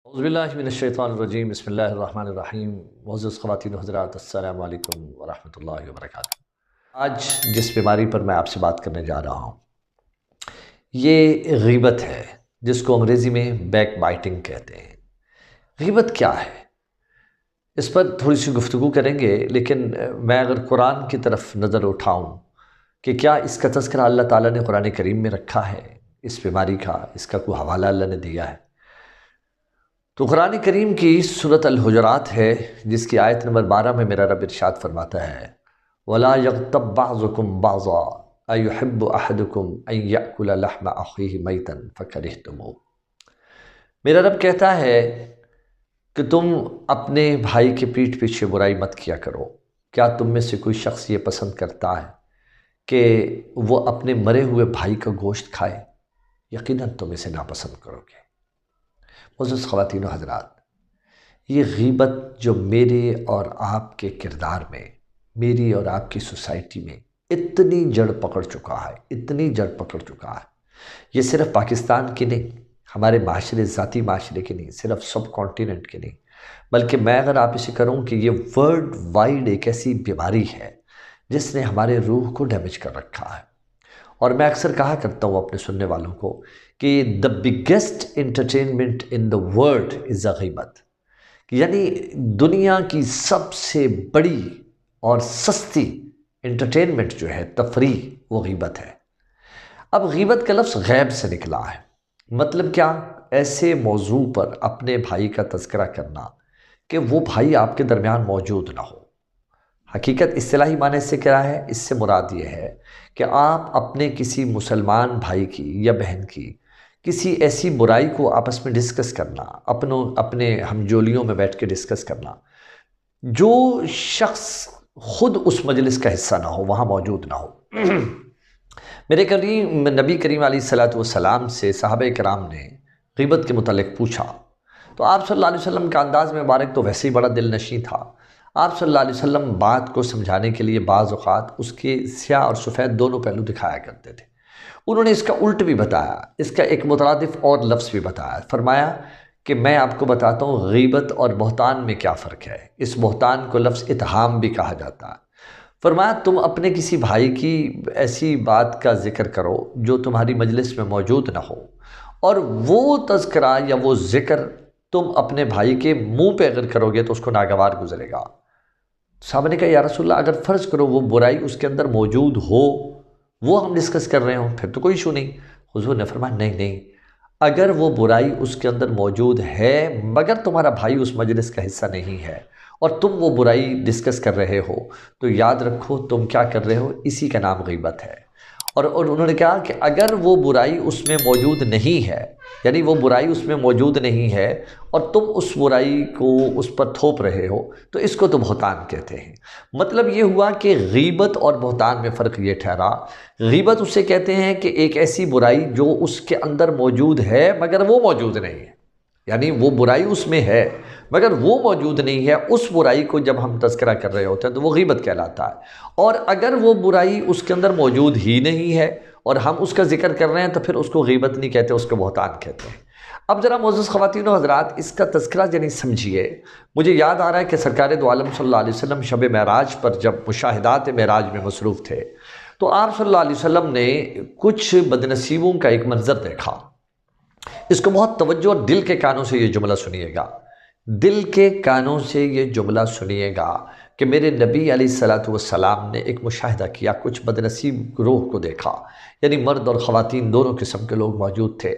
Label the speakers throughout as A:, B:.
A: اعوذ باللہ من الشیطان الرجیم بسم اللہ الرحمن الرحیم معزز خواتین و حضرات السلام علیکم ورحمۃ اللہ وبرکاتہ۔ آج جس بیماری پر میں آپ سے بات کرنے جا رہا ہوں یہ غیبت ہے، جس کو انگریزی میں بیک بائٹنگ کہتے ہیں۔ غیبت کیا ہے، اس پر تھوڑی سی گفتگو کریں گے، لیکن میں اگر قرآن کی طرف نظر اٹھاؤں کہ کیا اس کا تذکرہ اللہ تعالیٰ نے قرآن کریم میں رکھا ہے، اس بیماری کا اس کا کوئی حوالہ اللہ نے دیا ہے، تو قرآن کریم کی سورۃ الحجرات ہے، جس کی آیت نمبر 12 میں میرا رب ارشاد فرماتا ہے وَلَا يَغْتَبْ بَعْضُكُمْ بَعْضًا أَيُحِبُّ أَحَدُكُمْ أَن يَأْكُلَ لَحْمَ أَخِيهِ مَيْتًا فَكَرِهْتُمُوهُ۔ میرا رب کہتا ہے کہ تم اپنے بھائی کے پیٹھ پیچھے برائی مت کیا کرو۔ کیا تم میں سے کوئی شخص یہ پسند کرتا ہے کہ وہ اپنے مرے ہوئے بھائی کا گوشت کھائے؟ یقیناً تم اسے ناپسند کرو گے۔ معزز خواتین و حضرات، یہ غیبت جو میرے اور آپ کے کردار میں، میری اور آپ کی سوسائٹی میں اتنی جڑ پکڑ چکا ہے، یہ صرف پاکستان کی نہیں، ہمارے معاشرے، ذاتی معاشرے کی نہیں، صرف سب کانٹیننٹ کی نہیں، بلکہ میں اگر آپ اسے کروں کہ یہ ورلڈ وائڈ ایک ایسی بیماری ہے جس نے ہمارے روح کو ڈیمیج کر رکھا ہے۔ اور میں اکثر کہا کرتا ہوں اپنے سننے والوں کو کہ the biggest entertainment in the world is a غیبت، یعنی دنیا کی سب سے بڑی اور سستی انٹرٹینمنٹ جو ہے، تفریح، وہ غیبت ہے۔ اب غیبت کا لفظ غیب سے نکلا ہے، مطلب کیا؟ ایسے موضوع پر اپنے بھائی کا تذکرہ کرنا کہ وہ بھائی آپ کے درمیان موجود نہ ہو۔ حقیقت اصطلاحی معنی سے کیا ہے؟ اس سے مراد یہ ہے کہ آپ اپنے کسی مسلمان بھائی کی یا بہن کی کسی ایسی برائی کو آپس میں ڈسکس کرنا، اپنے ہمجولیوں میں بیٹھ کے ڈسکس کرنا، جو شخص خود اس مجلس کا حصہ نہ ہو، وہاں موجود نہ ہو۔ میرے نبی کریم علیہ السلام سے صحابہ کرام نے غیبت کے متعلق پوچھا، تو آپ صلی اللہ علیہ وسلم کا انداز مبارک تو ویسے ہی بڑا دل نشیں تھا۔ آپ صلی اللہ علیہ وسلم بات کو سمجھانے کے لیے بعض اوقات اس کے سیاہ اور سفید دونوں پہلو دکھایا کرتے تھے۔ انہوں نے اس کا الٹ بھی بتایا، اس کا ایک مترادف اور لفظ بھی بتایا، فرمایا کہ میں آپ کو بتاتا ہوں غیبت اور بہتان میں کیا فرق ہے۔ اس بہتان کو لفظ اتہام بھی کہا جاتا ہے۔ فرمایا تم اپنے کسی بھائی کی ایسی بات کا ذکر کرو جو تمہاری مجلس میں موجود نہ ہو، اور وہ تذکرہ یا وہ ذکر تم اپنے بھائی کے منہ پہ اگر کرو گے تو اس کو ناگوار گزرے گا۔ صحابہ نے کہا یا رسول اللہ، اگر فرض کرو وہ برائی اس کے اندر موجود ہو، وہ ہم ڈسکس کر رہے ہوں، پھر تو کوئی ایشو نہیں۔ حضور نے فرمایا نہیں، اگر وہ برائی اس کے اندر موجود ہے مگر تمہارا بھائی اس مجلس کا حصہ نہیں ہے اور تم وہ برائی ڈسکس کر رہے ہو، تو یاد رکھو تم کیا کر رہے ہو، اسی کا نام غیبت ہے۔ اور انہوں نے کہا کہ اگر وہ برائی اس میں موجود نہیں ہے، یعنی وہ برائی اس میں موجود نہیں ہے اور تم اس برائی کو اس پر تھوپ رہے ہو، تو اس کو تو بہتان کہتے ہیں۔ مطلب یہ ہوا کہ غیبت اور بہتان میں فرق یہ ٹھہرا، غیبت اسے کہتے ہیں کہ ایک ایسی برائی جو اس کے اندر موجود ہے مگر وہ موجود نہیں ہے، یعنی وہ برائی اس میں ہے مگر وہ موجود نہیں ہے، اس برائی کو جب ہم تذکرہ کر رہے ہوتے ہیں تو وہ غیبت کہلاتا ہے۔ اور اگر وہ برائی اس کے اندر موجود ہی نہیں ہے اور ہم اس کا ذکر کر رہے ہیں تو پھر اس کو غیبت نہیں کہتے، اس کو بہتان کہتے ہیں۔ اب ذرا معزز خواتین و حضرات، اس کا تذکرہ یعنی سمجھیے۔ مجھے یاد آ رہا ہے کہ سرکار دو عالم صلی اللہ علیہ وسلم شب معراج پر جب مشاہدات معراج میں مصروف تھے تو آپ صلی اللہ علیہ وسلم نے کچھ بدنصیبوں کا ایک منظر دیکھا۔ اس کو بہت توجہ اور دل کے کانوں سے یہ جملہ سنیے گا، دل کے کانوں سے یہ جملہ سنیے گا کہ میرے نبی علیہ السلام نے ایک مشاہدہ کیا، کچھ بدنصیب گروہ کو دیکھا، یعنی مرد اور خواتین دونوں قسم کے لوگ موجود تھے۔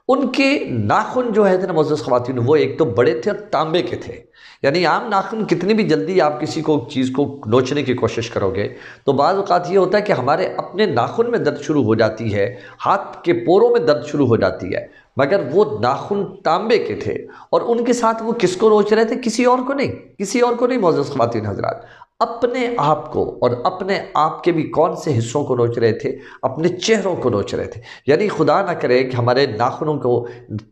A: ان کے ناخن جو ہے نا معزز خواتین، وہ ایک تو بڑے تھے اور تانبے کے تھے، یعنی عام ناخن کتنی بھی جلدی آپ کسی کو چیز کو نوچنے کی کوشش کرو گے تو بعض اوقات یہ ہوتا ہے کہ ہمارے اپنے ناخن میں درد شروع ہو جاتی ہے، ہاتھ کے پوروں میں درد شروع ہو جاتی ہے، مگر وہ ناخن تانبے کے تھے۔ اور ان کے ساتھ وہ کس کو نوچ رہے تھے؟ کسی اور کو نہیں معزز خواتین حضرات، اپنے آپ کو، اور اپنے آپ کے بھی کون سے حصوں کو نوچ رہے تھے؟ اپنے چہروں کو نوچ رہے تھے۔ یعنی خدا نہ کرے کہ ہمارے ناخنوں کو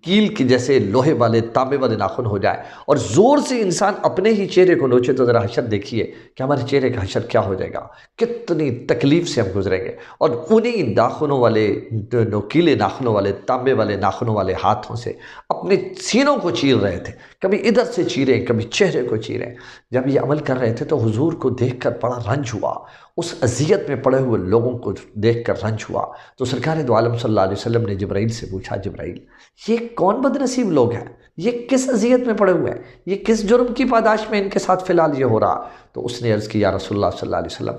A: کیل کی جیسے لوہے والے، تانبے والے ناخن ہو جائے اور زور سے انسان اپنے ہی چہرے کو نوچے، تو ذرا حشر دیکھیے کہ ہمارے چہرے کا حشر کیا ہو جائے گا، کتنی تکلیف سے ہم گزریں گے۔ اور انہی ناخنوں والے، نوکیلے ناخنوں والے، تانبے والے ناخنوں والے ہاتھوں سے اپنے سینوں کو چیر رہے تھے، کبھی ادھر سے چیریں، کبھی چہرے کو چیریں۔ جب یہ عمل کر رہے تھے تو حضور کو دیکھ کر بڑا رنج ہوا، اس اذیت میں پڑے ہوئے لوگوں کو دیکھ کر رنج ہوا۔ تو سرکار دو عالم صلی اللہ علیہ وسلم نے جبرائیل سے پوچھا، جبرائیل یہ کون بد نصیب لوگ ہیں، یہ کس اذیت میں پڑے ہوئے ہیں، یہ کس جرم کی پاداش میں ان کے ساتھ فی الحال یہ ہو رہا؟ تو اس نے عرض کی، یا رسول اللہ صلی اللہ علیہ وسلم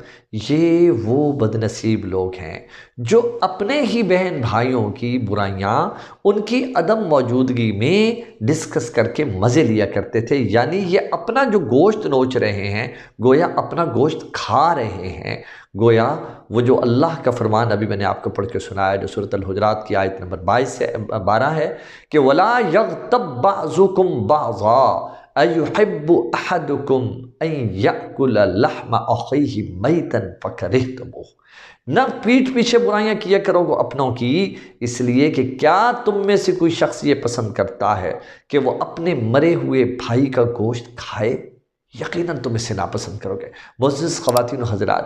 A: یہ وہ بد نصیب لوگ ہیں جو اپنے ہی بہن بھائیوں کی برائیاں ان کی عدم موجودگی میں ڈسکس کر کے مزے لیا کرتے تھے، یعنی یہ اپنا جو گوشت نوچ رہے ہیں، گویا اپنا گوشت کھا رہے ہیں، گویا وہ جو اللہ کا فرمان ابھی میں نے آپ کو پڑھ کے سنایا جو سورۃ الحجرات کی آیت نمبر 12 ہے کہ وَلَا يَغْتَبْ بَعْضُكُمْ بَعْضًا أَيُحِبُّ أَحَدُكُمْ أَن يَأْكُلَ لَحْمَ أَخِيهِ مَيْتًا فَكَرِهْتُمُوهُ۔ نہ پیٹھ پیچھے برائیاں کیا کرو گے اپنوں کی، اس لیے کہ کیا تم میں سے کوئی شخص یہ پسند کرتا ہے کہ وہ اپنے مرے ہوئے بھائی کا گوشت کھائے؟ یقیناً تم اسے ناپسند کرو گے۔ معزز خواتین و حضرات،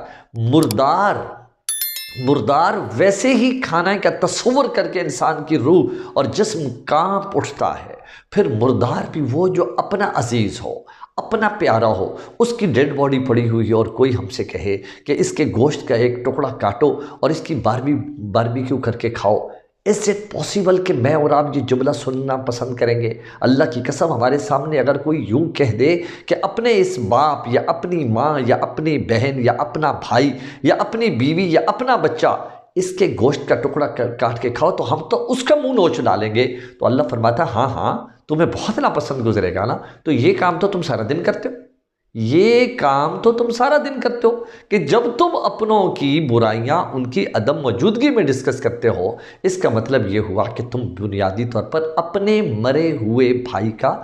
A: مردار ویسے ہی کھانا کا تصور کر کے انسان کی روح اور جسم کانپ اٹھتا ہے، پھر مردار بھی وہ جو اپنا عزیز ہو، اپنا پیارا ہو، اس کی ڈیڈ باڈی پڑی ہوئی ہے اور کوئی ہم سے کہے کہ اس کے گوشت کا ایک ٹکڑا کاٹو اور اس کی باربیکیو کر کے کھاؤ۔ اس سے پاسبل کہ میں اور آپ یہ جملہ سننا پسند کریں گے؟ اللہ کی قسم ہمارے سامنے اگر کوئی یوں کہہ دے کہ اپنے اس باپ یا اپنی ماں یا اپنی بہن یا اپنا بھائی یا اپنی بیوی یا اپنا بچہ اس کے گوشت کا ٹکڑا کاٹ کے کھاؤ تو ہم تو اس کا منہ نوچ ڈالیں گے۔ تو اللہ فرماتا ہے ہاں تمہیں بہت ناپسند گزرے گا نا، تو یہ کام تو تم سارا دن کرتے ہو، یہ کام تو تم سارا دن کرتے ہو کہ جب تم اپنوں کی برائیاں ان کی عدم موجودگی میں ڈسکس کرتے ہو، اس کا مطلب یہ ہوا کہ تم بنیادی طور پر اپنے مرے ہوئے بھائی کا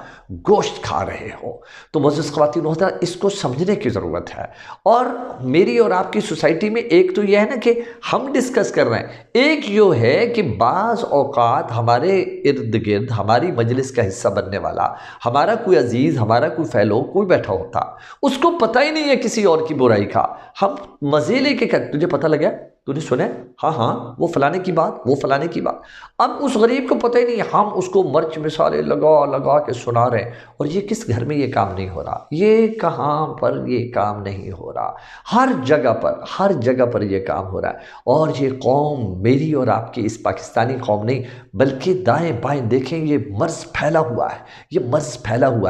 A: گوشت کھا رہے ہو۔ تو معزز خواتین و حضرات، اس کو سمجھنے کی ضرورت ہے۔ اور میری اور آپ کی سوسائٹی میں ایک تو یہ ہے نا کہ ہم ڈسکس کر رہے ہیں، ایک یہ ہے کہ بعض اوقات ہمارے ارد گرد ہماری مجلس کا حصہ بننے والا ہمارا کوئی عزیز، ہمارا کوئی فیلو کوئی بیٹھا ہوتا، اس کو پتہ ہی نہیں ہے کسی اور کی برائی کا، ہم مزے لے کے کہتے تجھے پتہ لگا، تو نے سنے ہاں وہ فلانے کی بات، وہ فلانے کی بات۔ اب اس غریب کو پتہ ہی نہیں، ہم اس کو مرچ مسالے لگا کے سنا رہے ہیں، اور یہ کس گھر میں یہ کام نہیں ہو رہا، یہ کہاں پر یہ کام نہیں ہو رہا، ہر جگہ پر یہ کام ہو رہا ہے۔ اور یہ قوم میری اور آپ کی اس پاکستانی قوم نہیں بلکہ دائیں بائیں دیکھیں یہ مرض پھیلا ہوا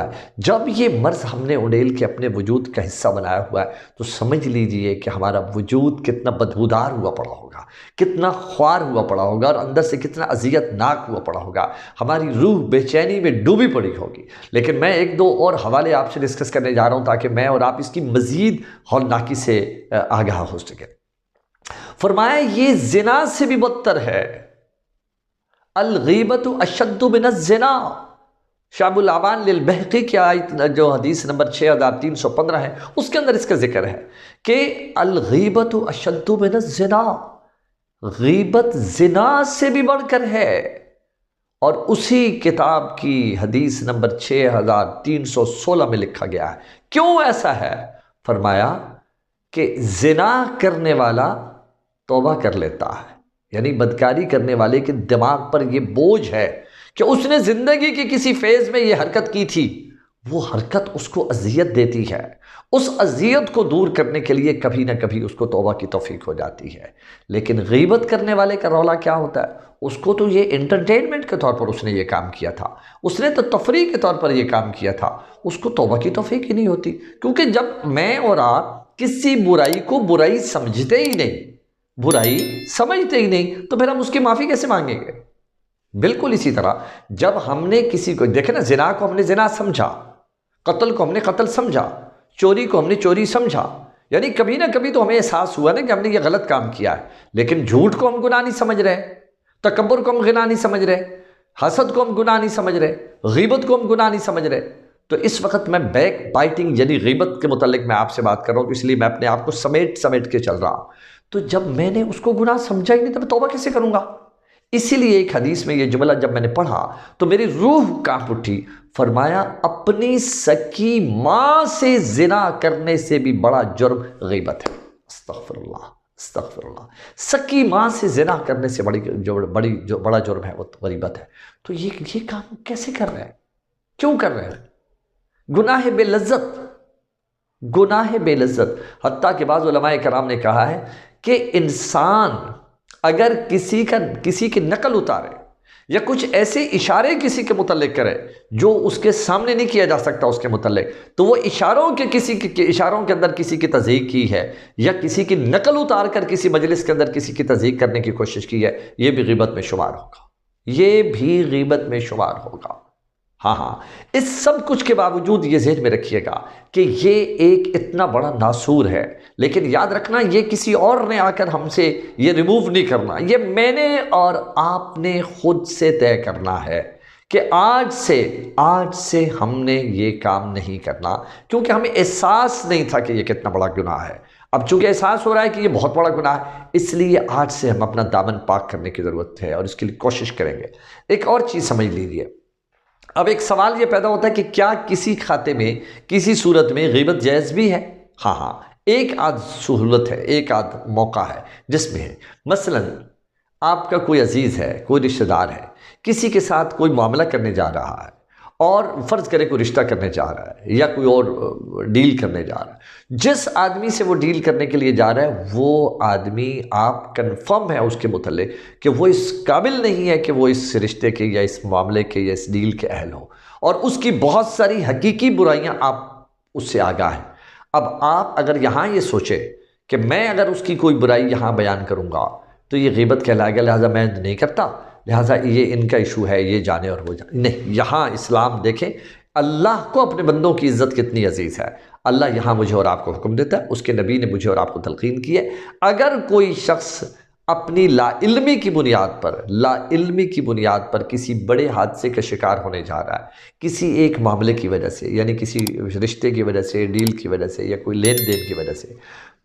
A: ہے۔ جب یہ مرض ہم نے اڑیل کے اپنے وجود کا حصہ بنایا ہوا ہے تو سمجھ لیجئے کہ ہمارا وجود کتنا بدبودار ہوا پڑا ہوگا، کتنا خوار ہوا پڑا ہوگا، اور اندر سے کتنا اذیت ناک ہوا پڑا ہوگا، ہماری روح بے چینی میں ڈوبی پڑی ہوگی۔ لیکن میں ایک دو اور حوالے آپ سے ڈسکس کرنے جا رہا ہوں تاکہ میں اور آپ اس کی مزید ہولناکی سے آگاہ ہو سکے۔ فرمایا یہ زنا سے بھی بدتر ہے، الغیبت اشد من الزنا۔ شعب الاعمال للبہقی کی آیت جو حدیث نمبر 6315 ہے اس کے اندر اس کا ذکر ہے کہ الغیبت اشد من الزنا، غیبت زنا سے بھی بڑھ کر ہے۔ اور اسی کتاب کی حدیث نمبر 6316 میں لکھا گیا ہے کیوں ایسا ہے؟ فرمایا کہ زنا کرنے والا توبہ کر لیتا ہے، یعنی بدکاری کرنے والے کے دماغ پر یہ بوجھ ہے کہ اس نے زندگی کی کسی فیز میں یہ حرکت کی تھی، وہ حرکت اس کو اذیت دیتی ہے، اس اذیت کو دور کرنے کے لیے کبھی نہ کبھی اس کو توبہ کی توفیق ہو جاتی ہے۔ لیکن غیبت کرنے والے کا رولا کیا ہوتا ہے؟ اس کو تو یہ انٹرٹینمنٹ کے طور پر اس نے یہ کام کیا تھا، اس نے تو تفریح کے طور پر یہ کام کیا تھا، اس کو توبہ کی توفیق ہی نہیں ہوتی، کیونکہ جب میں اور آپ کسی برائی کو برائی سمجھتے ہی نہیں تو پھر ہم اس کی معافی کیسے مانگیں گے؟ بالکل اسی طرح جب ہم نے کسی کو دیکھیں نا، زنا کو ہم نے زنا سمجھا، قتل کو ہم نے قتل سمجھا، چوری کو ہم نے چوری سمجھا، یعنی کبھی نہ کبھی تو ہمیں احساس ہوا نا کہ ہم نے یہ غلط کام کیا ہے۔ لیکن جھوٹ کو ہم گناہ نہیں سمجھ رہے، تکبر کو ہم گناہ نہیں سمجھ رہے، حسد کو ہم گناہ نہیں سمجھ رہے، غیبت کو ہم گناہ نہیں سمجھ رہے۔ تو اس وقت میں بیک بائٹنگ یعنی غیبت کے متعلق میں آپ سے بات کر رہا ہوں، اس لیے میں اپنے آپ کو سمیٹ کے چل رہا ہوں۔ تو جب میں نے اس کو گناہ سمجھا ہی نہیں تو میں توبہ کیسے کروں گا؟ اسی لیے ایک حدیث میں یہ جملہ جب میں نے پڑھا تو میری روح کانپ اٹھی۔ فرمایا اپنی سکی ماں سے زنا کرنے سے بھی بڑا جرم غیبت ہے۔ استغفر اللہ استغفر اللہ، سکی ماں سے زنا کرنے سے بڑا جرم ہے وہ غیبت ہے۔ تو یہ کام کیسے کر رہے ہیں؟ کیوں کر رہے ہیں؟ گناہ بے لذت، گناہ بے لذت۔ حتیٰ کہ بعض علماء کرام نے کہا ہے کہ انسان اگر کسی کی نقل اتارے یا کچھ ایسے اشارے کسی کے متعلق کرے جو اس کے سامنے نہیں کیا جا سکتا اس کے متعلق، تو وہ اشاروں کے اندر کسی کی تصدیق کی ہے یا کسی کی نقل اتار کر کسی مجلس کے اندر کسی کی تصدیق کرنے کی کوشش کی ہے، یہ بھی غیبت میں شمار ہوگا، یہ بھی غیبت میں شمار ہوگا۔ ہاں، اس سب کچھ کے باوجود یہ ذہن میں رکھیے گا کہ یہ ایک اتنا بڑا ناسور ہے، لیکن یاد رکھنا یہ کسی اور نے آ کر ہم سے یہ ریموو نہیں کرنا، یہ میں نے اور آپ نے خود سے طے کرنا ہے کہ آج سے ہم نے یہ کام نہیں کرنا، کیونکہ ہمیں احساس نہیں تھا کہ یہ کتنا بڑا گناہ ہے۔ اب چونکہ احساس ہو رہا ہے کہ یہ بہت بڑا گناہ ہے، اس لیے آج سے ہم اپنا دامن پاک کرنے کی ضرورت ہے اور اس کے لیے کوشش کریں گے۔ ایک اور چیز سمجھ لیجیے، اب ایک سوال یہ پیدا ہوتا ہے کہ کیا کسی کھاتے میں کسی صورت میں غیبت جائز بھی ہے؟ ہاں، ایک آدھ سہولت ہے، ایک آدھ موقع ہے جس میں ہے۔ مثلا آپ کا کوئی عزیز ہے، کوئی رشتہ دار ہے، کسی کے ساتھ کوئی معاملہ کرنے جا رہا ہے، اور فرض کرے کوئی رشتہ کرنے جا رہا ہے یا کوئی اور ڈیل کرنے جا رہا ہے، جس آدمی سے وہ ڈیل کرنے کے لیے جا رہا ہے وہ آدمی آپ کنفرم ہے اس کے متعلق کہ وہ اس قابل نہیں ہے کہ وہ اس رشتے کے یا اس معاملے کے یا اس ڈیل کے اہل ہو، اور اس کی بہت ساری حقیقی برائیاں آپ اس سے آگاہ ہیں۔ اب آپ اگر یہاں یہ سوچے کہ میں اگر اس کی کوئی برائی یہاں بیان کروں گا تو یہ غیبت کہلائے گا، لہٰذا میں نہیں کرتا، لہٰذا یہ ان کا ایشو ہے، یہ جانے اور وہ جانے، نہیں۔ یہاں اسلام دیکھیں اللہ کو اپنے بندوں کی عزت کتنی عزیز ہے، اللہ یہاں مجھے اور آپ کو حکم دیتا ہے، اس کے نبی نے مجھے اور آپ کو تلقین کی ہے، اگر کوئی شخص اپنی لا علمی کی بنیاد پر کسی بڑے حادثے کا شکار ہونے جا رہا ہے، کسی ایک معاملے کی وجہ سے، یعنی کسی رشتے کی وجہ سے، ڈیل کی وجہ سے، یا کوئی لین دین کی وجہ سے،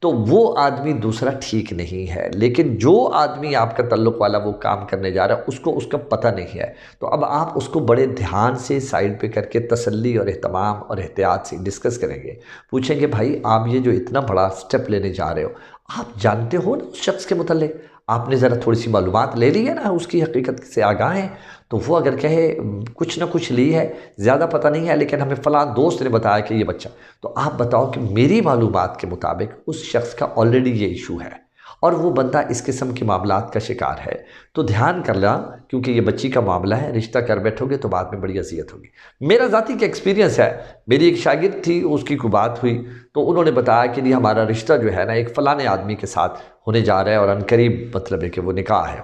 A: تو وہ آدمی دوسرا ٹھیک نہیں ہے۔ لیکن جو آدمی آپ کا تعلق والا وہ کام کرنے جا رہا ہے اس کا پتہ نہیں ہے، تو اب آپ اس کو بڑے دھیان سے سائیڈ پہ کر کے تسلی اور اہتمام اور احتیاط سے ڈسکس کریں گے، پوچھیں گے بھائی آپ یہ جو اتنا بڑا سٹیپ لینے جا رہے ہو، آپ جانتے ہو نا اس شخص کے متعلق، آپ نے ذرا تھوڑی سی معلومات لے لی ہے نا، اس کی حقیقت سے آگاہ ہیں، تو وہ اگر کہے کچھ نہ کچھ لی ہے، زیادہ پتہ نہیں ہے، لیکن ہمیں فلاں دوست نے بتایا کہ یہ بچہ، تو آپ بتاؤ کہ میری معلومات کے مطابق اس شخص کا آلریڈی یہ ایشو ہے اور وہ بندہ اس قسم کے معاملات کا شکار ہے، تو دھیان کر لا، کیونکہ یہ بچی کا معاملہ ہے، رشتہ کر بیٹھو گے تو بعد میں بڑی اذیت ہوگی۔ میرا ذاتی کا ایکسپیرینس ہے، میری ایک شاگرد تھی، اس کی کوئی بات ہوئی تو انہوں نے بتایا کہ یہ ہمارا رشتہ جو ہے نا ایک فلانے آدمی کے ساتھ ہونے جا رہا ہے اور عنقریب مطلب ہے کہ وہ نکاح ہے۔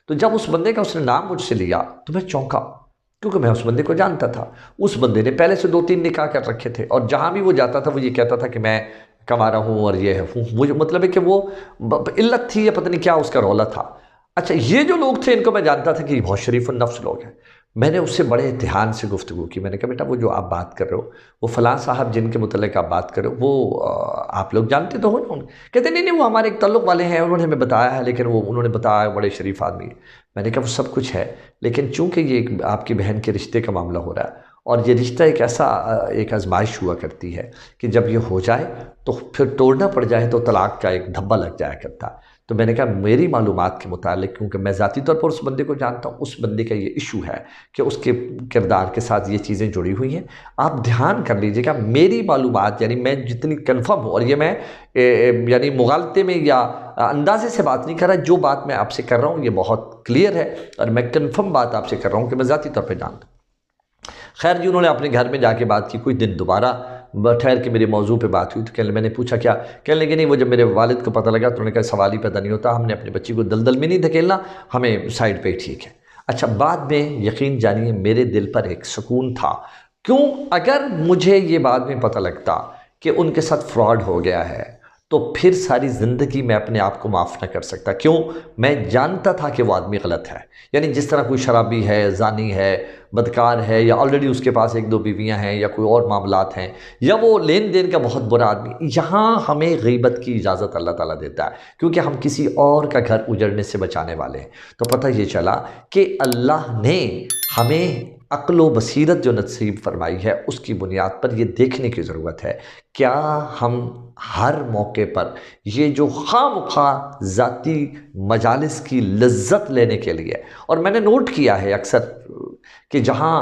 A: تو جب اس بندے کا اس نے نام مجھ سے لیا تو میں چونکا، کیونکہ میں اس بندے کو جانتا تھا، اس بندے نے پہلے سے 2-3 نکاح کر رکھے تھے، اور جہاں بھی وہ جاتا تھا وہ یہ کہتا تھا کہ میں کما رہا ہوں اور یہ ہوں، مجھے مطلب ہے کہ وہ علت تھی یا پتہ نہیں کیا اس کا رولا تھا۔ اچھا، یہ جو لوگ تھے ان کو میں جانتا تھا کہ یہ بہت شریف النفس لوگ ہیں۔ میں نے اس سے بڑے دھیان سے گفتگو کی، میں نے کہا بیٹا وہ جو آپ بات کر رہے ہو، وہ فلاں صاحب جن کے متعلق آپ بات کر رہے ہو، وہ آپ لوگ جانتے تو ہو نا؟ کہتے نہیں وہ ہمارے ایک تعلق والے ہیں، انہوں نے ہمیں بتایا ہے، لیکن وہ انہوں نے بتایا بڑے شریف آدمی ہیں۔ میں نے کہا وہ سب کچھ ہے، لیکن چونکہ یہ آپ کی بہن کے رشتے کا معاملہ ہو رہا ہے، اور یہ رشتہ ایک آزمائش ہوا کرتی ہے کہ جب یہ ہو جائے تو پھر توڑنا پڑ جائے تو طلاق کا ایک دھبا لگ جایا کرتا۔ تو میں نے کہا میری معلومات کے متعلق، کیونکہ میں ذاتی طور پر اس بندے کو جانتا ہوں، اس بندے کا یہ ایشو ہے کہ اس کے کردار کے ساتھ یہ چیزیں جڑی ہوئی ہیں، آپ دھیان کر لیجئے گا۔ میری معلومات یعنی میں جتنی کنفرم ہوں، اور یہ میں یعنی مغالطے میں یا اندازے سے بات نہیں کر رہا، جو بات میں آپ سے کر رہا ہوں یہ بہت کلیئر ہے، اور میں کنفرم بات آپ سے کر رہا ہوں کہ میں ذاتی طور پہ جانتا ہوں۔ خیر جی، انہوں نے اپنے گھر میں جا کے بات کی، کوئی دن دوبارہ ٹھہر کے میرے موضوع پہ بات ہوئی، تو میں نے پوچھا کیا، کہنے لگے نہیں وہ جب میرے والد کو پتہ لگا تو انہوں نے کہا سوال ہی پیدا نہیں ہوتا، ہم نے اپنی بچی کو دلدل میں نہیں دھکیلنا، ہمیں سائیڈ پہ ٹھیک ہے۔ اچھا، بعد میں یقین جانیے میرے دل پر ایک سکون تھا، کیوں؟ اگر مجھے یہ بعد میں پتہ لگتا کہ ان کے ساتھ فراڈ ہو گیا ہے تو پھر ساری زندگی میں اپنے آپ کو معاف نہ کر سکتا، کیوں؟ میں جانتا تھا کہ وہ آدمی غلط ہے، یعنی جس طرح کوئی شرابی ہے، زانی ہے، بدکار ہے، یا آلریڈی اس کے پاس 1-2 بیویاں ہیں، یا کوئی اور معاملات ہیں، یا وہ لین دین کا بہت برا آدمی، یہاں ہمیں غیبت کی اجازت اللہ تعالیٰ دیتا ہے، کیونکہ ہم کسی اور کا گھر اجڑنے سے بچانے والے ہیں۔ تو پتہ یہ چلا کہ اللہ نے ہمیں عقل و بصیرت جو نصیب فرمائی ہے اس کی بنیاد پر یہ دیکھنے کی ضرورت ہے کیا ہم ہر موقع پر یہ جو خواہ مخواہ ذاتی مجالس کی لذت لینے کے لیے، اور میں نے نوٹ کیا ہے اکثر کہ جہاں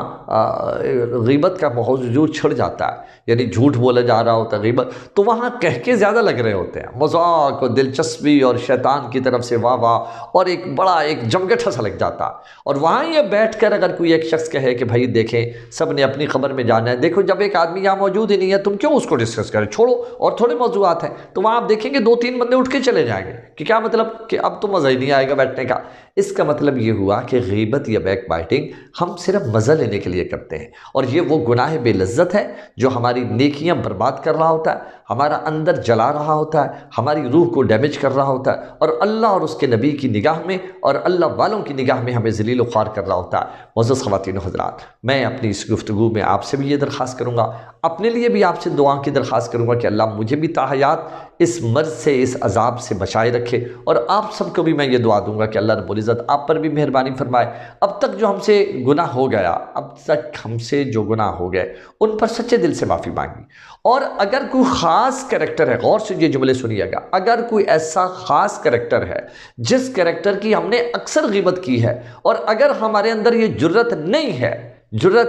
A: غیبت کا موضوع چھڑ جاتا ہے، یعنی جھوٹ بولا جا رہا ہوتا ہے غیبت، تو وہاں کہکے زیادہ لگ رہے ہوتے ہیں، مذاق اور دلچسپی اور شیطان کی طرف سے واہ واہ اور ایک بڑا ایک جمگٹھا سا لگ جاتا ہے۔ اور وہاں یہ بیٹھ کر اگر کوئی ایک شخص کہے کہ بھائی دیکھیں سب نے اپنی خبر میں جانا ہے، دیکھو جب ایک آدمی یہاں موجود ہی نہیں ہے تم کیوں اس کو ڈسکس کریں، چھوڑو اور تھوڑے موضوعات ہیں، تو وہاں آپ دیکھیں گے 2-3 بندے اٹھ کے چلے جائیں گے کہ کیا مطلب کہ اب تو مزہ ہی نہیں آئے گا بیٹھنے کا۔ اس کا مطلب یہ ہوا کہ غیبت یا بیک بائٹنگ ہم صرف مزہ لینے کے لیے کرتے ہیں، اور یہ وہ گناہ بے لذت ہے جو ہماری نیکیاں برباد کر رہا ہوتا ہے، ہمارا اندر جلا رہا ہوتا ہے، ہماری روح کو ڈیمیج کر رہا ہوتا ہے، اور اللہ اور اس کے نبی کی نگاہ میں اور اللہ والوں کی نگاہ میں ہمیں ذلیل و خوار کر رہا ہوتا ہے۔ معزز خواتین و حضرات، میں اپنی اس گفتگو میں آپ سے بھی یہ درخواست کروں گا، اپنے لیے بھی آپ سے دعا کی درخواست کروں گا کہ اللہ مجھے بھی تاحیات اس مرض سے، اس عذاب سے بچائے رکھے، اور آپ سب کو بھی میں یہ دعا دوں گا کہ اللہ رب العزت آپ پر بھی مہربانی فرمائے۔ اب تک جو ہم سے گناہ ہو گیا، اب تک ہم سے جو گناہ ہو گئے ان پر سچے دل سے معافی مانگی، اور اگر کوئی خاص کریکٹر ہے، غور سے یہ جملے سنیے گا، اگر کوئی ایسا خاص کریکٹر ہے جس کریکٹر کی ہم نے اکثر غیبت کی ہے، اور اگر ہمارے اندر یہ جرت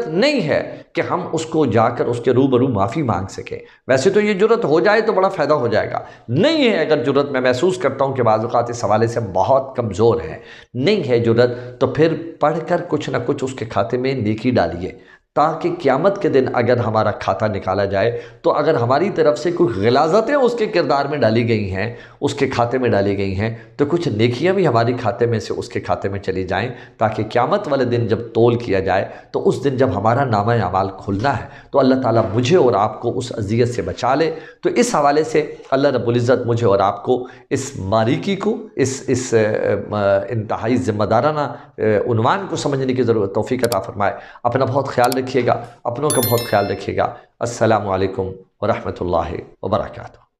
A: نہیں ہے کہ ہم اس کو جا کر اس کے روبرو معافی مانگ سکیں، ویسے تو یہ جرت ہو جائے تو بڑا فائدہ ہو جائے گا، نہیں ہے اگر جرت، میں محسوس کرتا ہوں کہ بعض اوقات اس حوالے سے بہت کمزور ہے، نہیں ہے جرت، تو پھر پڑھ کر کچھ نہ کچھ اس کے کھاتے میں نیکی ڈالیے، تاکہ قیامت کے دن اگر ہمارا کھاتا نکالا جائے تو اگر ہماری طرف سے کوئی غلاظتیں اس کے کردار میں ڈالی گئی ہیں، اس کے کھاتے میں ڈالی گئی ہیں، تو کچھ نیکیاں بھی ہماری کھاتے میں سے اس کے کھاتے میں چلی جائیں، تاکہ قیامت والے دن جب تول کیا جائے تو اس دن جب ہمارا نامہ اعمال کھلنا ہے تو اللہ تعالیٰ مجھے اور آپ کو اس اذیت سے بچا لے۔ تو اس حوالے سے اللہ رب العزت مجھے اور آپ کو اس باریکی کو، اس انتہائی ذمہ دارانہ عنوان کو سمجھنے کی ضرورت توفیق عطا فرمائے۔ اپنا بہت خیال رکھیے گا، اپنوں کا بہت خیال رکھیے گا۔ السلام علیکم ورحمۃ اللہ وبرکاتہ۔